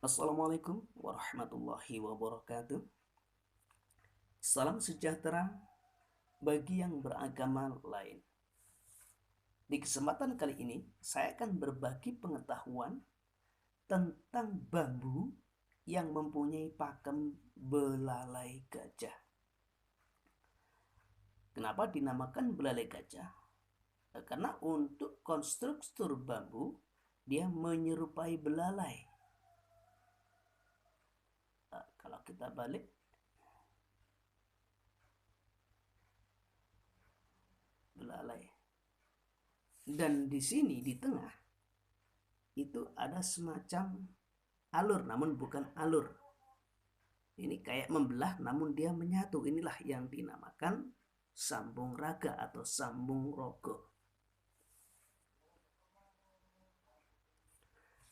Assalamualaikum warahmatullahi wabarakatuh. Salam sejahtera bagi yang beragama lain. Di kesempatan kali ini, saya akan berbagi pengetahuan tentang bambu yang mempunyai pakem belalai gajah. Kenapa dinamakan belalai gajah? Karena untuk konstruktur bambu, dia menyerupai belalai. Kalau kita balik, belalai. Dan di sini di tengah itu ada semacam alur, namun bukan alur. Ini kayak membelah, namun dia menyatu. Inilah yang dinamakan sambung raga atau sambung rogo.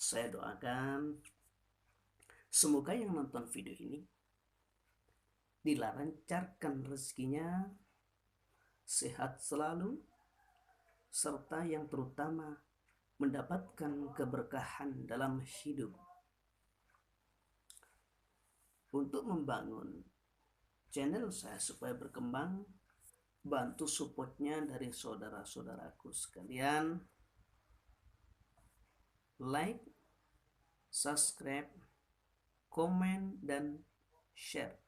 Saya doakan semoga yang nonton video ini dilancarkan rezekinya, sehat selalu, serta yang terutama mendapatkan keberkahan dalam hidup. Untuk membangun channel saya supaya berkembang, bantu supportnya dari saudara-saudaraku sekalian. Like, subscribe, komen, dan share.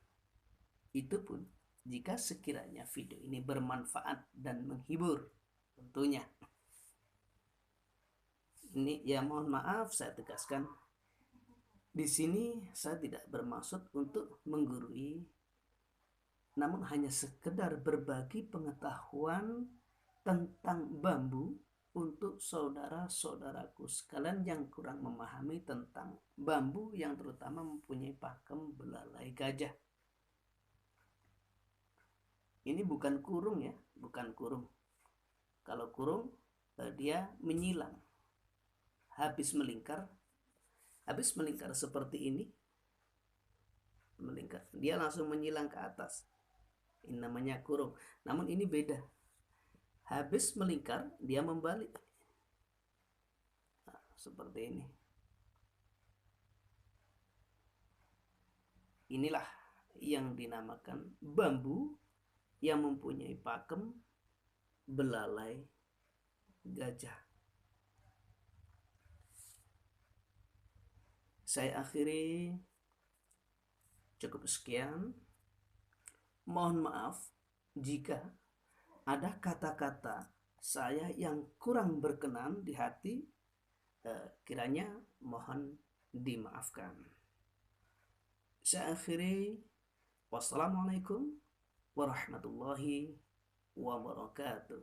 Itu pun jika sekiranya video ini bermanfaat dan menghibur tentunya. Ini ya, mohon maaf saya tegaskan, di sini saya tidak bermaksud untuk menggurui, namun hanya sekedar berbagi pengetahuan tentang bambu untuk saudara-saudaraku sekalian yang kurang memahami tentang bambu yang terutama mempunyai pakem belalai gajah. Ini bukan kurung ya, bukan kurung. Kalau kurung dia menyilang. Habis melingkar seperti ini, melingkar, dia langsung menyilang ke atas. Ini namanya kurung. Namun ini beda. Habis melingkar, dia membalik. Nah, seperti ini. Inilah yang dinamakan bambu yang mempunyai pakem belalai gajah. Saya akhiri, cukup sekian. Mohon maaf jika ada kata-kata saya yang kurang berkenan di hati, kiranya mohon dimaafkan. Saya akhiri, wassalamualaikum warahmatullahi wabarakatuh.